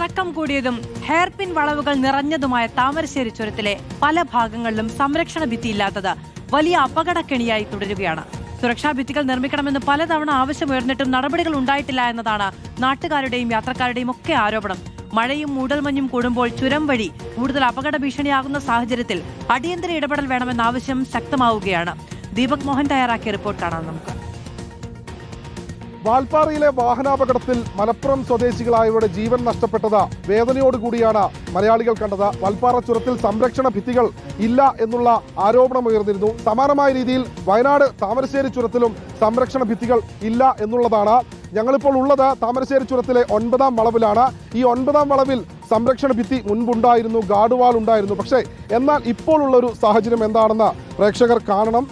ഇറക്കം കൂടിയതും ഹെയർപിൻ വളവുകൾ നിറഞ്ഞതുമായ താമരശ്ശേരി ചുരത്തിലെ പല ഭാഗങ്ങളിലും സംരക്ഷണ ഭിത്തിയില്ലാത്തത് വലിയ അപകടക്കെണിയായി തുടരുകയാണ്. സുരക്ഷാ ഭിത്തികൾ നിർമ്മിക്കണമെന്ന് പലതവണ ആവശ്യമുയർന്നിട്ടും നടപടികൾ ഉണ്ടായിട്ടില്ല എന്നതാണ് നാട്ടുകാരുടെയും യാത്രക്കാരുടെയും ഒക്കെ ആരോപണം. മഴയും മൂടൽമഞ്ഞും കൂടുമ്പോൾ ചുരം വഴി കൂടുതൽ അപകട ഭീഷണിയാകുന്ന സാഹചര്യത്തിൽ അടിയന്തര ഇടപെടൽ വേണമെന്ന ആവശ്യം ശക്തമാവുകയാണ്. ദീപക് മോഹൻ തയ്യാറാക്കിയ റിപ്പോർട്ട് കാണാം നമുക്ക്. വാൽപ്പാറയിലെ വാഹനാപകടത്തിൽ മലപ്പുറം സ്വദേശികളായവരുടെ ജീവൻ നഷ്ടപ്പെട്ടത് വേദനയോടുകൂടിയാണ് മലയാളികൾ കണ്ടത്. വാൽപ്പാറ ചുരത്തിൽ സംരക്ഷണ ഭിത്തികൾ ഇല്ല എന്നുള്ള ആരോപണമുയർന്നിരുന്നു. സമാനമായ രീതിയിൽ വയനാട് താമരശ്ശേരി ചുരത്തിലും സംരക്ഷണ ഭിത്തികൾ ഇല്ല എന്നുള്ളതാണ്. ഞങ്ങളിപ്പോൾ ഉള്ളത് താമരശ്ശേരി ചുരത്തിലെ 9ാം വളവിലാണ്. ഈ 9ാം വളവിൽ സംരക്ഷണ ഭിത്തി മുൻപുണ്ടായിരുന്നു, ഗാർഡ് വാൾ ഉണ്ടായിരുന്നു. പക്ഷേ എന്നാൽ ഇപ്പോൾ ഉള്ളൊരു സാഹചര്യം എന്താണെന്ന് പ്രേക്ഷകർ കാണണം.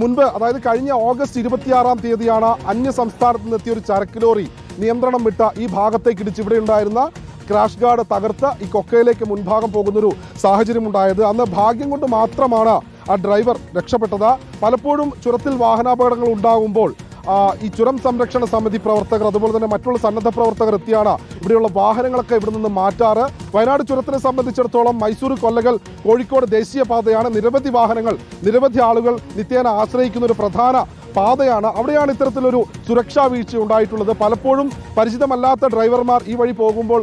മുൻപ്, അതായത് കഴിഞ്ഞ ഓഗസ്റ്റ് 26-ാം തീയതിയാണ് അന്യ സംസ്ഥാനത്ത് നിന്നെത്തിയ ഒരു ചരക്ക് ലോറി നിയന്ത്രണം വിട്ട ഈ ഭാഗത്തേക്ക് ഇടിച്ച് ഇവിടെ ഉണ്ടായിരുന്ന ക്രാഷ് ഗാർഡ് തകർത്ത് ഈ കൊക്കയിലേക്ക് മുൻഭാഗം പോകുന്നൊരു സാഹചര്യം ഉണ്ടായത്. അന്ന് ഭാഗ്യം കൊണ്ട് മാത്രമാണ് ആ ഡ്രൈവർ രക്ഷപ്പെട്ടത്. പലപ്പോഴും ചുരത്തിൽ വാഹനാപകടങ്ങൾ ഉണ്ടാകുമ്പോൾ ഈ ചുരം സംരക്ഷണ സമിതി പ്രവർത്തകർ, അതുപോലെ തന്നെ മറ്റുള്ള സന്നദ്ധ പ്രവർത്തകർ എത്തിയാണ് ഇവിടെയുള്ള വാഹനങ്ങളൊക്കെ ഇവിടെ നിന്ന് മാറ്റാറ്. വയനാട് ചുരത്തിനെ സംബന്ധിച്ചിടത്തോളം മൈസൂർ കൊല്ലകൽ കോഴിക്കോട് ദേശീയപാതയാണ്. നിരവധി വാഹനങ്ങൾ, നിരവധി ആളുകൾ നിത്യേന ആശ്രയിക്കുന്ന ഒരു പ്രധാന പാതയാണ്. അവിടെയാണ് ഇത്തരത്തിലൊരു സുരക്ഷാ വീഴ്ച ഉണ്ടായിട്ടുള്ളത്. പലപ്പോഴും പരിചിതമല്ലാത്ത ഡ്രൈവർമാർ ഈ വഴി പോകുമ്പോൾ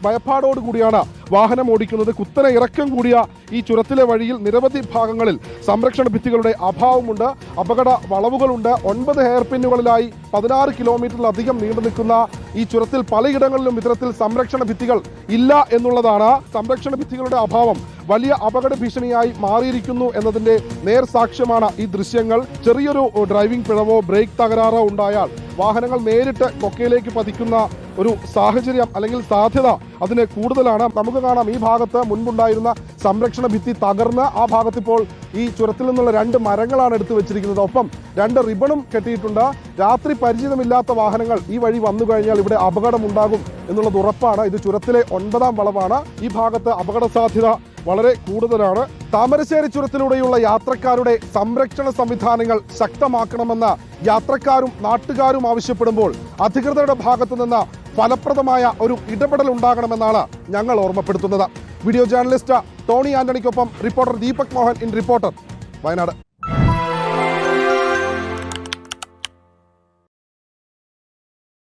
ഭയപ്പാടോടുകൂടിയാണ് വാഹനം ഓടിക്കുന്നത്. കുത്തനെ ഇറക്കം കൂടിയ ഈ ചുരത്തിലെ വഴിയിൽ നിരവധി ഭാഗങ്ങളിൽ സംരക്ഷണ ഭിത്തികളുടെ അഭാവമുണ്ട്, അപകട വളവുകളുണ്ട്. 9 ഹെയർ പിന്നുകളിലായി 16 കിലോമീറ്ററിലധികം നീണ്ടു നിൽക്കുന്ന ഈ ചുരത്തിൽ പലയിടങ്ങളിലും ഇത്തരത്തിൽ സംരക്ഷണ ഭിത്തികൾ ഇല്ല എന്നുള്ളതാണ്. സംരക്ഷണ ഭിത്തികളുടെ അഭാവം വലിയ അപകട ഭീഷണിയായി മാറിയിരിക്കുന്നു എന്നതിന്റെ നേർസാക്ഷ്യമാണ് ഈ ദൃശ്യങ്ങൾ. ചെറിയൊരു ഡ്രൈവിംഗ് പിഴവോ ബ്രേക്ക് തകരാറോ ഉണ്ടായാൽ വാഹനങ്ങൾ നേരിട്ട് കൊക്കയിലേക്ക് പതിക്കുന്ന ഒരു സാഹചര്യം അല്ലെങ്കിൽ സാധ്യത അതിന് കൂടുതലാണ്. നമുക്ക് കാണാം, ഈ ഭാഗത്ത് മുൻപുണ്ടായിരുന്ന സംരക്ഷണ ഭിത്തി തകർന്ന് ആ ഭാഗത്തിപ്പോൾ ഈ ചുരത്തിൽ നിന്നുള്ള 2 മരങ്ങളാണ് എടുത്തു വെച്ചിരിക്കുന്നത്. ഒപ്പം 2 റിബണും കെട്ടിയിട്ടുണ്ട്. രാത്രി പരിചിതമില്ലാത്ത വാഹനങ്ങൾ ഈ വഴി വന്നു കഴിഞ്ഞാൽ ഇവിടെ അപകടമുണ്ടാകും എന്നുള്ളത് ഉറപ്പാണ്. ഇത് ചുരത്തിലെ 9ാം വളവാണ്. ഈ ഭാഗത്ത് അപകട സാധ്യത വളരെ കൂടുതലാണ്. താമരശ്ശേരി ചുരത്തിലൂടെയുള്ള യാത്രക്കാരുടെ സംരക്ഷണ സംവിധാനങ്ങൾ ശക്തമാക്കണമെന്ന് യാത്രക്കാരും നാട്ടുകാരും ആവശ്യപ്പെടുമ്പോൾ അധികൃതരുടെ ഭാഗത്തു നിന്ന് ഫലപ്രദമായ ഒരു ഇടപെടൽ ഉണ്ടാകണമെന്നാണ് ഞങ്ങൾ ഓർമ്മപ്പെടുത്തുന്നത്. വീഡിയോ ജേർണലിസ്റ്റ് ടോണി ആന്റണിക്കൊപ്പം reporter Deepak Mohan in reporter, Wayanad.